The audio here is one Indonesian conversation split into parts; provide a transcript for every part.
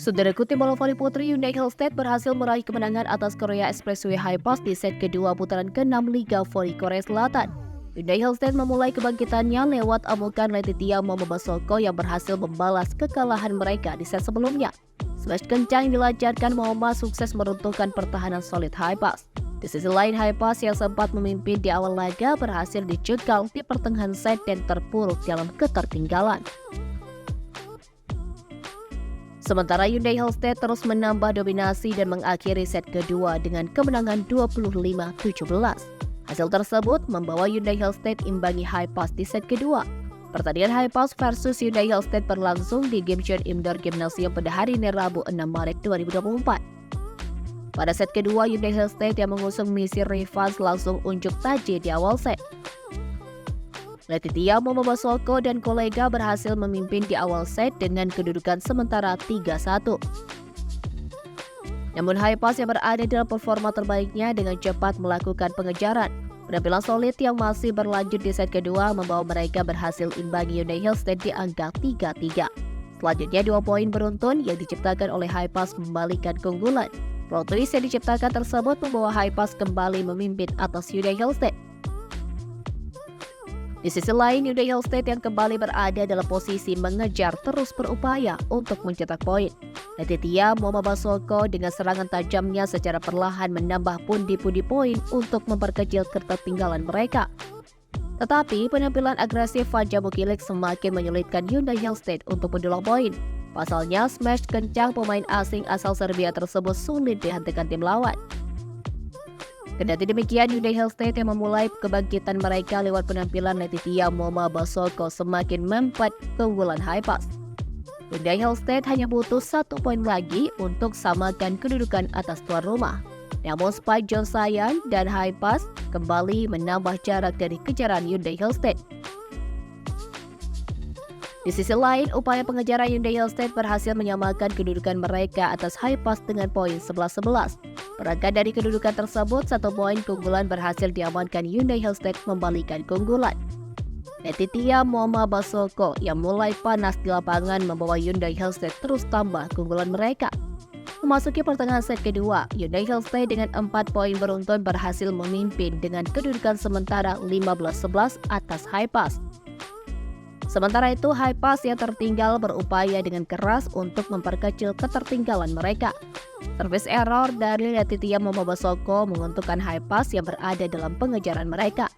Saudara tim bola voli putri Hyundai Hillstead berhasil meraih kemenangan atas Korea Expressway High Pass di set kedua putaran ke-6 Liga Voli Korea Selatan. Hyundai Hillstead memulai kebangkitannya lewat amukan Letitia Momobasoko yang berhasil membalas kekalahan mereka di set sebelumnya. Smash kencang yang dilancarkan Momoma sukses meruntuhkan pertahanan solid High Pass. Di sisi lain, High Pass yang sempat memimpin di awal laga berhasil dicekal di pertengahan set dan terpuruk dalam ketertinggalan. Sementara Hyundai Hillstead terus menambah dominasi dan mengakhiri set kedua dengan kemenangan 25-17. Hasil tersebut membawa Hyundai Hillstead imbangi High Pass di set kedua. Pertandingan High Pass versus Hyundai Hillstead berlangsung di Gimcheon Indoor Gymnasium pada hari ini Rabu 6 Maret 2024. Pada set kedua, Hyundai Hillstead yang mengusung misi revanche langsung unjuk taji di awal set. Letitia Momobasoko dan kolega berhasil memimpin di awal set dengan kedudukan sementara 3-1. Namun High Pass yang berada dalam performa terbaiknya dengan cepat melakukan pengejaran. Penampilan solid yang masih berlanjut di set kedua membawa mereka berhasil imbangi Hyundai Hillstead di angka 3-3. Selanjutnya 2 poin beruntun yang diciptakan oleh High Pass membalikan keunggulan. Plot twist yang diciptakan tersebut membawa High Pass kembali memimpin atas Hyundai Hillstead. Di sisi lain, Hyundai Hillstead yang kembali berada dalam posisi mengejar terus berupaya untuk mencetak poin. Letitia Momobasoko dengan serangan tajamnya secara perlahan menambah pundi-pundi poin untuk memperkecil ketertinggalan mereka. Tetapi penampilan agresif Fajar Mukilik semakin menyulitkan Hyundai Hillstead untuk mendulang poin. Pasalnya, smash kencang pemain asing asal Serbia tersebut sulit dihentikan tim lawan. Kendati demikian, Hyundai Hillstead yang memulai kebangkitan mereka lewat penampilan Letitia Momobasoko semakin memperkuat keunggulan High Pass. Hyundai Hillstead hanya butuh 1 poin lagi untuk samakan kedudukan atas tuan rumah. Namun Spike Jonsayan dan High Pass kembali menambah jarak dari kejaran Hyundai Hillstead. Di sisi lain, upaya pengejaran Hyundai Hillstead berhasil menyamakan kedudukan mereka atas High Pass dengan poin 11-11. Berangkat dari kedudukan tersebut, 1 poin keunggulan berhasil diamankan Hyundai Hillstead membalikan keunggulan. Letitia Momobasoko yang mulai panas di lapangan membawa Hyundai Hillstead terus tambah keunggulan mereka. Memasuki pertengahan set kedua, Hyundai Hillstead dengan 4 poin beruntun berhasil memimpin dengan kedudukan sementara 15-11 atas High Pass. Sementara itu, High Pass yang tertinggal berupaya dengan keras untuk memperkecil ketertinggalan mereka. Service error dari Letitia Momobasoko menguntungkan High Pass yang berada dalam pengejaran mereka.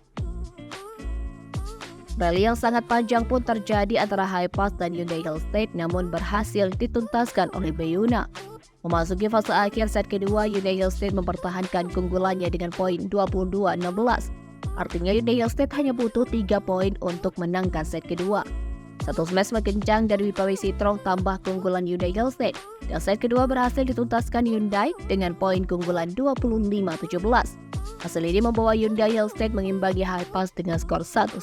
Rally yang sangat panjang pun terjadi antara High Pass dan Hyundai Hillstead namun berhasil dituntaskan oleh Bayuna. Memasuki fase akhir set kedua, Hyundai Hillstead mempertahankan keunggulannya dengan poin 22-16. Artinya Hyundai Hillstead hanya butuh 3 poin untuk menangkan set kedua. Satu smash kencang dari Wipawi Sitrong tambah keunggulan Hyundai Hillstead. Dan set kedua berhasil dituntaskan Hyundai dengan poin keunggulan 25-17. Hasil ini membawa Hyundai Hillstead mengimbangi High Pass dengan skor 1-1.